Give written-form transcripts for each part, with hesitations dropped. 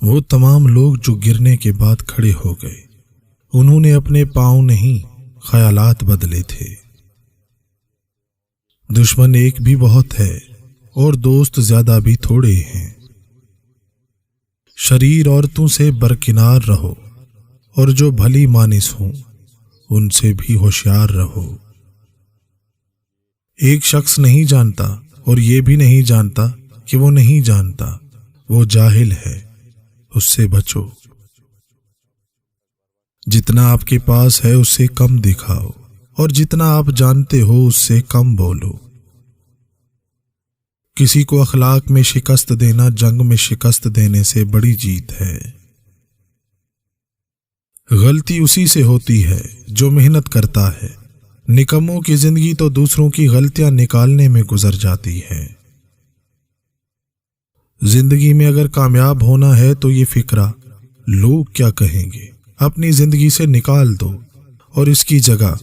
وہ تمام لوگ جو گرنے کے بعد کھڑے ہو گئے، انہوں نے اپنے پاؤں نہیں خیالات بدلے تھے۔ دشمن ایک بھی بہت ہے اور دوست زیادہ بھی تھوڑے ہیں۔ شریر عورتوں سے برکنار رہو، اور جو بھلی مانس ہوں ان سے بھی ہوشیار رہو۔ ایک شخص نہیں جانتا اور یہ بھی نہیں جانتا کہ وہ نہیں جانتا، وہ جاہل ہے، اس سے بچو۔ جتنا آپ کے پاس ہے اس سے کم دکھاؤ، اور جتنا آپ جانتے ہو اس سے کم بولو۔ کسی کو اخلاق میں شکست دینا جنگ میں شکست دینے سے بڑی جیت ہے۔ غلطی اسی سے ہوتی ہے جو محنت کرتا ہے۔ نکموں کی زندگی تو دوسروں کی غلطیاں نکالنے میں گزر جاتی ہے۔ زندگی میں اگر کامیاب ہونا ہے تو یہ فکرہ لوگ کیا کہیں گے اپنی زندگی سے نکال دو، اور اس کی جگہ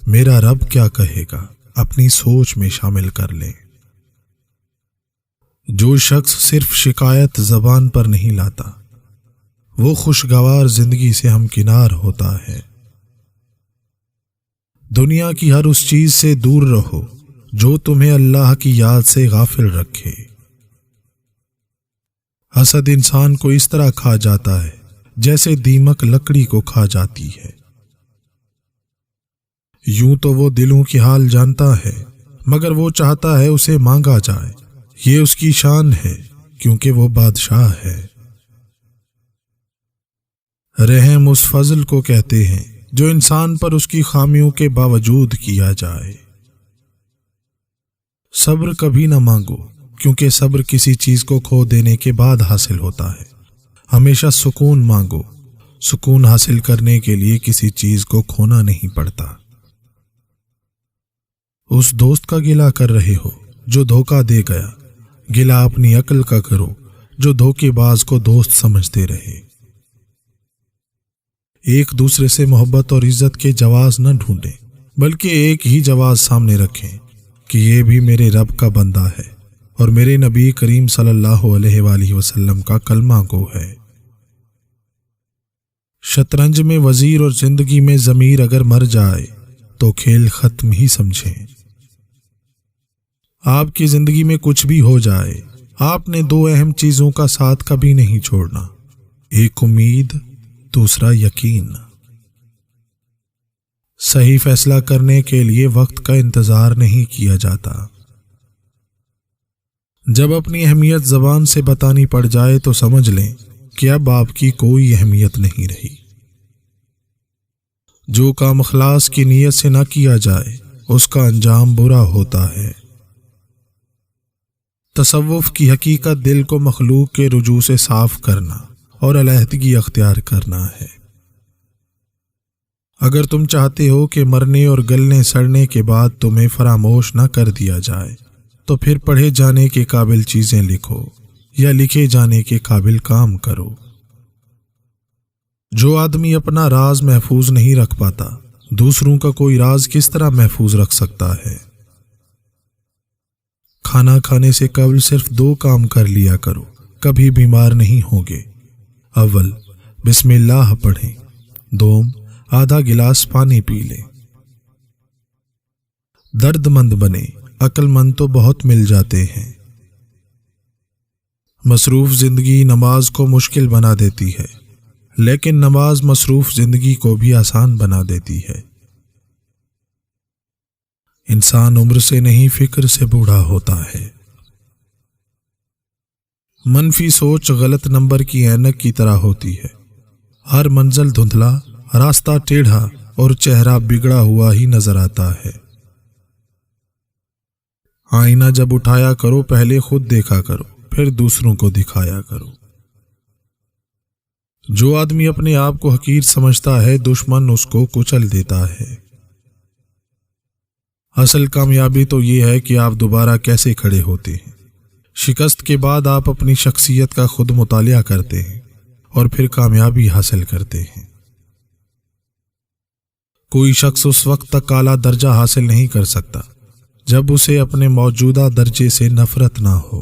میرا رب کیا کہے گا اپنی سوچ میں شامل کر لیں۔ جو شخص صرف شکایت زبان پر نہیں لاتا، وہ خوشگوار زندگی سے ہمکنار ہوتا ہے۔ دنیا کی ہر اس چیز سے دور رہو جو تمہیں اللہ کی یاد سے غافل رکھے۔ حسد انسان کو اس طرح کھا جاتا ہے جیسے دیمک لکڑی کو کھا جاتی ہے۔ یوں تو وہ دلوں کی حال جانتا ہے، مگر وہ چاہتا ہے اسے مانگا جائے۔ یہ اس کی شان ہے کیونکہ وہ بادشاہ ہے۔ رحم اس فضل کو کہتے ہیں جو انسان پر اس کی خامیوں کے باوجود کیا جائے۔ صبر کبھی نہ مانگو، کیونکہ صبر کسی چیز کو کھو دینے کے بعد حاصل ہوتا ہے۔ ہمیشہ سکون مانگو، سکون حاصل کرنے کے لیے کسی چیز کو کھونا نہیں پڑتا۔ اس دوست کا گلہ کر رہے ہو جو دھوکہ دے گیا، گلہ اپنی عقل کا کرو جو دھوکے باز کو دوست سمجھتے رہے۔ ایک دوسرے سے محبت اور عزت کے جواز نہ ڈھونڈیں، بلکہ ایک ہی جواز سامنے رکھیں کہ یہ بھی میرے رب کا بندہ ہے اور میرے نبی کریم صلی اللہ علیہ وآلہ وسلم کا کلمہ گو ہے۔ شطرنج میں وزیر اور زندگی میں ضمیر اگر مر جائے تو کھیل ختم ہی سمجھیں۔ آپ کی زندگی میں کچھ بھی ہو جائے، آپ نے دو اہم چیزوں کا ساتھ کبھی نہیں چھوڑنا، ایک امید، دوسرا یقین۔ صحیح فیصلہ کرنے کے لیے وقت کا انتظار نہیں کیا جاتا۔ جب اپنی اہمیت زبان سے بتانی پڑ جائے تو سمجھ لیں کہ اب آپ کی کوئی اہمیت نہیں رہی۔ جو کام اخلاص کی نیت سے نہ کیا جائے اس کا انجام برا ہوتا ہے۔ تصوف کی حقیقت دل کو مخلوق کے رجوع سے صاف کرنا اور علیحدگی اختیار کرنا ہے۔ اگر تم چاہتے ہو کہ مرنے اور گلنے سڑنے کے بعد تمہیں فراموش نہ کر دیا جائے تو پھر پڑھے جانے کے قابل چیزیں لکھو یا لکھے جانے کے قابل کام کرو۔ جو آدمی اپنا راز محفوظ نہیں رکھ پاتا، دوسروں کا کوئی راز کس طرح محفوظ رکھ سکتا ہے؟ کھانا کھانے سے قبل صرف 2 کام کر لیا کرو، کبھی بیمار نہیں ہوگے۔ اول، بسم اللہ پڑھیں۔ دوم، آدھا گلاس پانی پی لیں۔ درد مند بنے، عقل مند تو بہت مل جاتے ہیں۔ مصروف زندگی نماز کو مشکل بنا دیتی ہے، لیکن نماز مصروف زندگی کو بھی آسان بنا دیتی ہے۔ انسان عمر سے نہیں فکر سے بوڑھا ہوتا ہے۔ منفی سوچ غلط نمبر کی اینک کی طرح ہوتی ہے، ہر منزل دھندلا، راستہ ٹیڑھا اور چہرہ بگڑا ہوا ہی نظر آتا ہے۔ آئینہ جب اٹھایا کرو پہلے خود دیکھا کرو، پھر دوسروں کو دکھایا کرو۔ جو آدمی اپنے آپ کو حقیر سمجھتا ہے، دشمن اس کو کچل دیتا ہے۔ اصل کامیابی تو یہ ہے کہ آپ دوبارہ کیسے کھڑے ہوتے ہیں۔ شکست کے بعد آپ اپنی شخصیت کا خود مطالعہ کرتے ہیں اور پھر کامیابی حاصل کرتے ہیں۔ کوئی شخص اس وقت تک اعلیٰ درجہ حاصل نہیں کر سکتا جب اسے اپنے موجودہ درجے سے نفرت نہ ہو۔